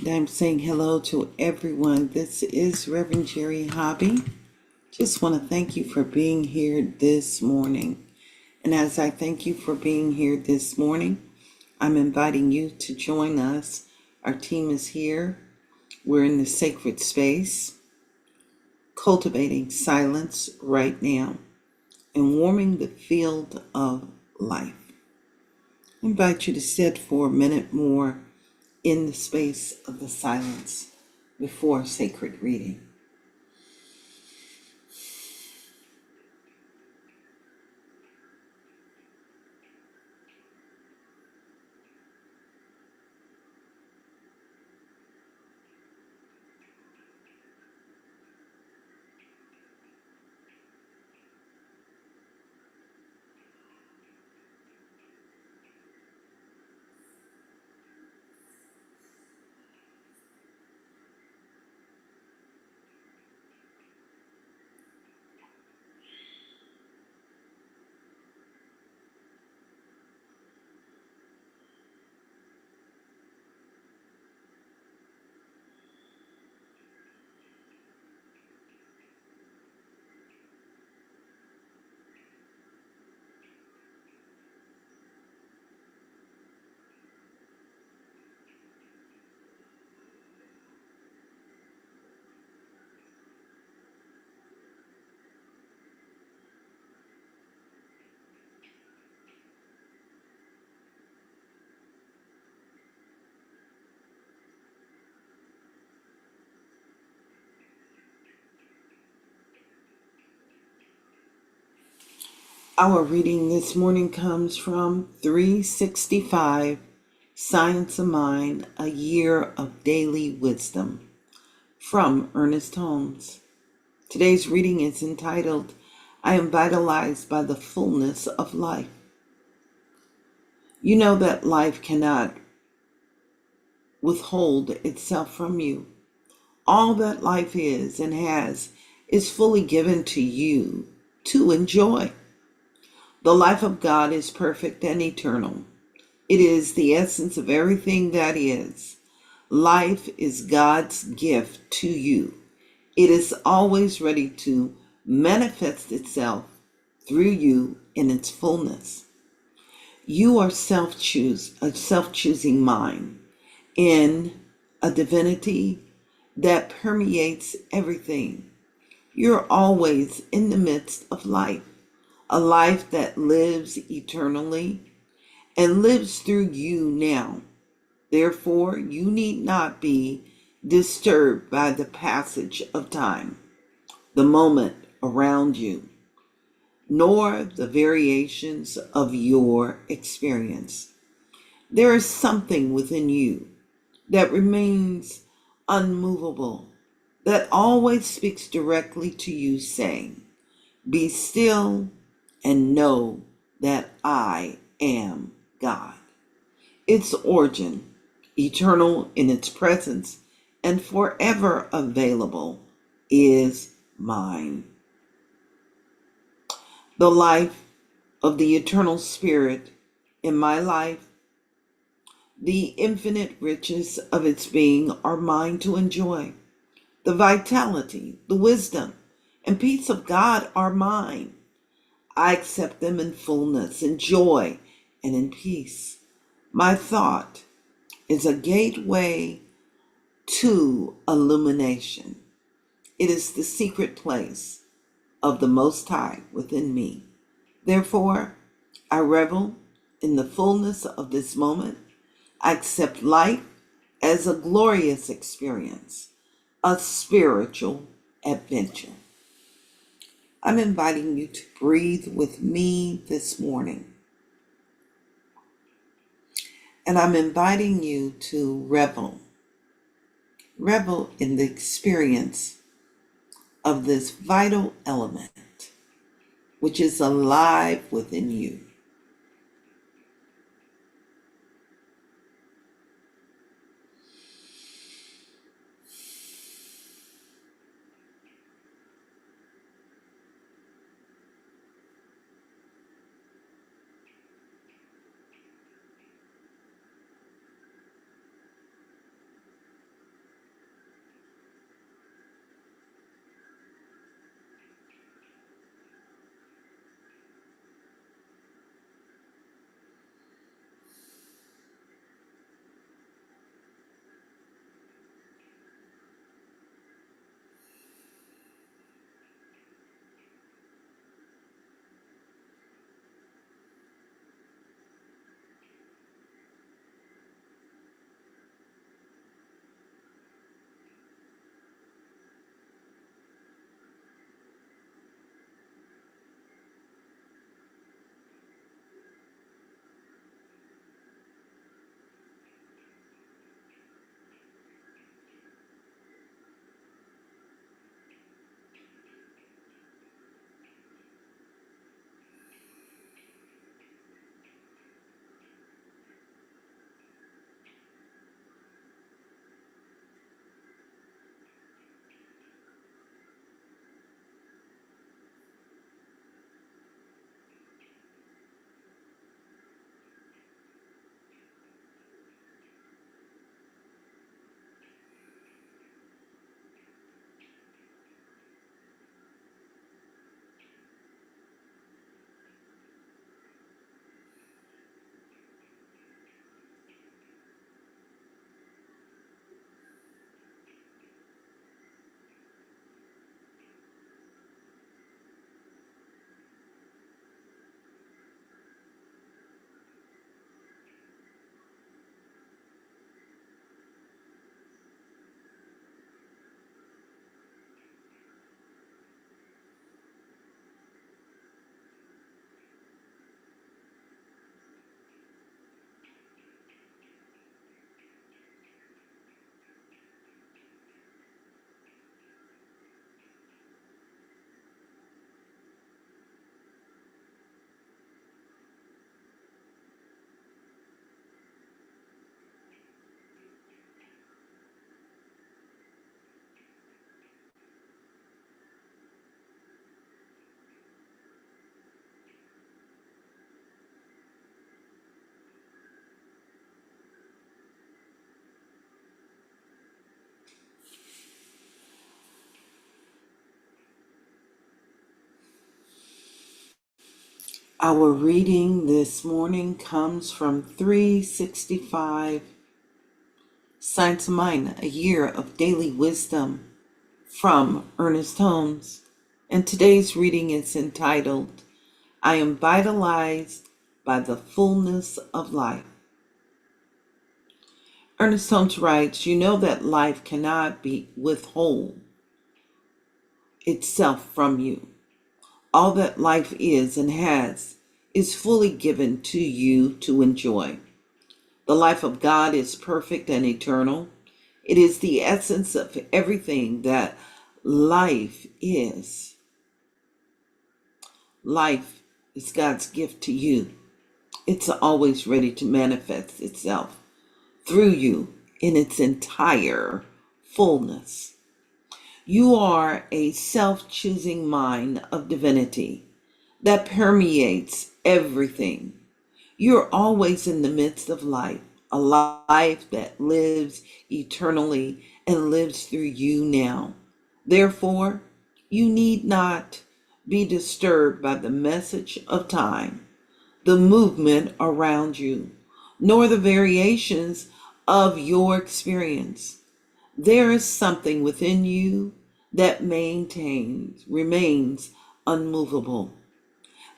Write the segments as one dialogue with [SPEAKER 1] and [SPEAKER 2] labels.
[SPEAKER 1] I'm saying hello to everyone. This is Reverend Jerry Hobby. Just want to thank you for being here this morning. And as I thank you for being here this morning, I'm inviting you to join us. Our team is here. We're in the sacred space, cultivating silence right now and warming the field of life. I invite you to sit for a minute more in the space of the silence before sacred reading. Our reading this morning comes from 365, Science of Mind, A Year of Daily Wisdom, from Ernest Holmes. Today's reading is entitled, I Am Vitalized by the Fullness of Life. You know that life cannot withhold itself from you. All that life is and has is fully given to you to enjoy. The life of God is perfect and eternal. It is the essence of everything that is. Life is God's gift to you. It is always ready to manifest itself through you in its fullness. You are a self-choosing mind in a divinity that permeates everything. You're always in the midst of life. A life that lives eternally and lives through you now. Therefore, you need not be disturbed by the passage of time, the moment around you, nor the variations of your experience. There is something within you that remains unmovable, that always speaks directly to you, saying, "Be still and know that I am God." Its origin, eternal in its presence, and forever available, is mine. The life of the eternal spirit in my life, the infinite riches of its being are mine to enjoy. The vitality, the wisdom, and peace of God are mine. I accept them in fullness, in joy, and in peace. My thought is a gateway to illumination. It is the secret place of the Most High within me. Therefore, I revel in the fullness of this moment. I accept life as a glorious experience, a spiritual adventure. I'm inviting you to breathe with me this morning. And I'm inviting you to revel in the experience of this vital element, which is alive within you. Our reading this morning comes from 365 Science of Mind, a year of daily wisdom from Ernest Holmes. And today's reading is entitled, I am vitalized by the fullness of life. Ernest Holmes writes, you know that life cannot withhold itself from you. All that life is and has is fully given to you to enjoy. The life of God is perfect and eternal. It is the essence of everything that life is. Life is God's gift to you. It's always ready to manifest itself through you in its entire fullness. You are a self-choosing mind of divinity that permeates everything. You're always in the midst of life, a life that lives eternally and lives through you now. Therefore, you need not be disturbed by the message of time, the movement around you, nor the variations of your experience. There is something within you that remains unmovable,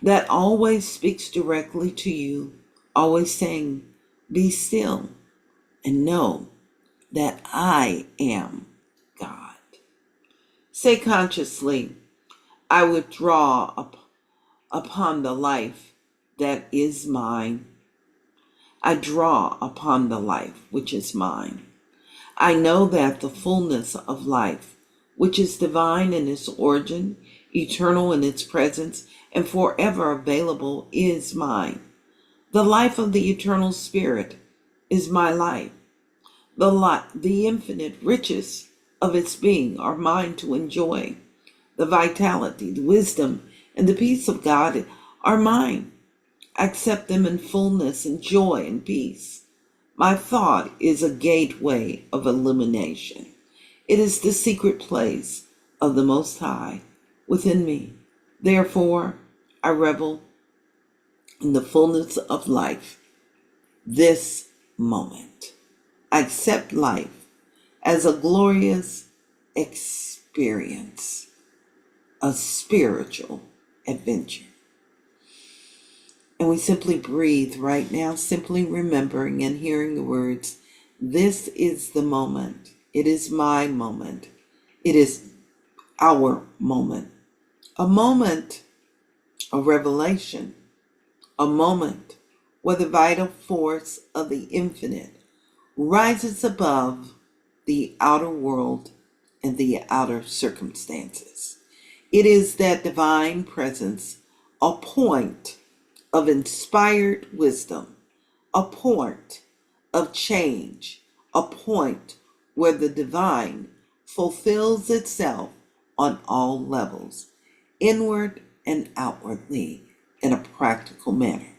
[SPEAKER 1] that always speaks directly to you, always saying, be still and know that I am God. Say consciously, I withdraw upon the life that is mine. I draw upon the life which is mine. I know that the fullness of life, which is divine in its origin, eternal in its presence, and forever available, is mine. The life of the eternal spirit is my life. The infinite riches of its being are mine to enjoy. The vitality, the wisdom, and the peace of God are mine. I accept them in fullness and joy and peace. My thought is a gateway of illumination. It is the secret place of the Most High within me. Therefore, I revel in the fullness of life this moment. I accept life as a glorious experience, a spiritual adventure. And we simply breathe right now, simply remembering and hearing the words, this is the moment. It is my moment. It is our moment. A moment of revelation. A moment where the vital force of the infinite rises above the outer world and the outer circumstances. It is that divine presence, a point of inspired wisdom, a point of change, a point where the divine fulfills itself on all levels, inward and outwardly, in a practical manner.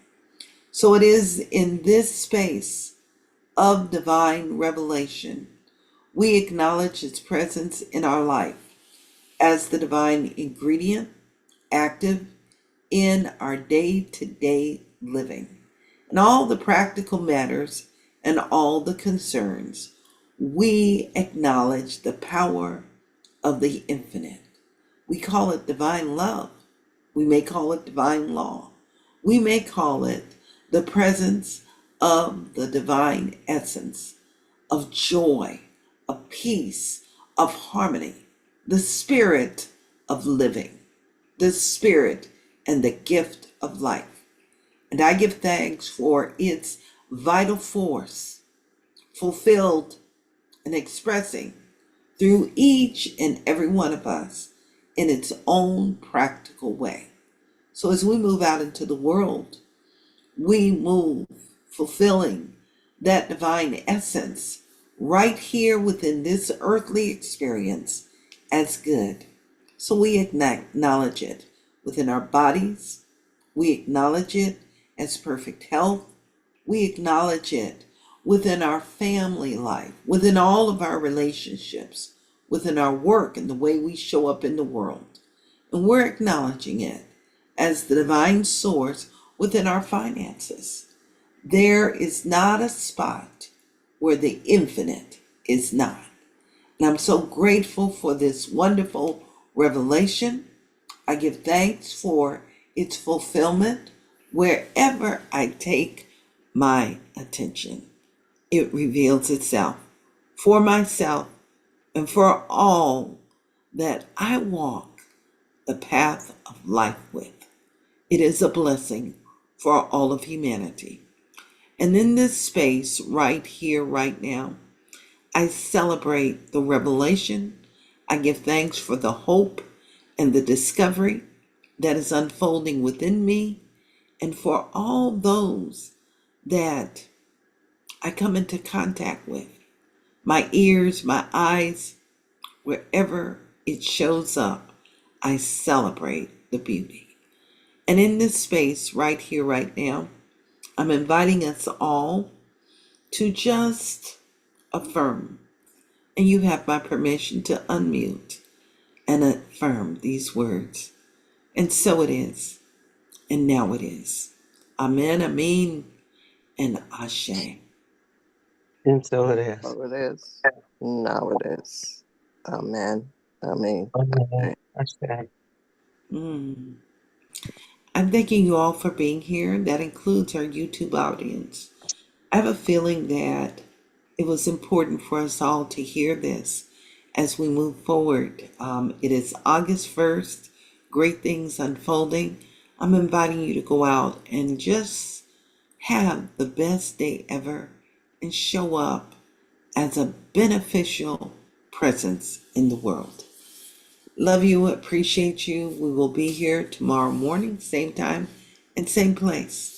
[SPEAKER 1] So it is in this space of divine revelation we acknowledge its presence in our life as the divine ingredient, active in our day-to-day living. And all the practical matters and all the concerns, we acknowledge the power of the infinite. We call it divine love. We may call it divine law. We may call it the presence of the divine essence, of joy, of peace, of harmony, the spirit of living, the spirit and the gift of life. And I give thanks for its vital force, fulfilled and expressing through each and every one of us in its own practical way. So as we move out into the world, we move fulfilling that divine essence right here within this earthly experience as good. So we acknowledge it within our bodies. We acknowledge it as perfect health. We acknowledge it within our family life, within all of our relationships, within our work and the way we show up in the world. And we're acknowledging it as the divine source within our finances. There is not a spot where the infinite is not. And I'm so grateful for this wonderful revelation. I give thanks for its fulfillment wherever I take my attention. It reveals itself for myself and for all that I walk the path of life with. It is a blessing for all of humanity. And in this space, right here, right now, I celebrate the revelation. I give thanks for the hope and the discovery that is unfolding within me, and for all those that I come into contact with. My ears, my eyes, wherever it shows up, I celebrate the beauty. And in this space, right here, right now, I'm inviting us all to just affirm. And you have my permission to unmute and affirm these words. And so it is, and now it is. Amen, amen, and ashe.
[SPEAKER 2] And so it is.
[SPEAKER 3] So it is. Now it is. Amen. Amen.
[SPEAKER 2] Amen.
[SPEAKER 3] Amen.
[SPEAKER 2] Ashe.
[SPEAKER 1] Mm. I'm thanking you all for being here. That includes our YouTube audience. I have a feeling that it was important for us all to hear this as we move forward. It is August 1st, great things unfolding. I'm inviting you to go out and just have the best day ever and show up as a beneficial presence in the world. Love you, appreciate you. We will be here tomorrow morning, same time and same place.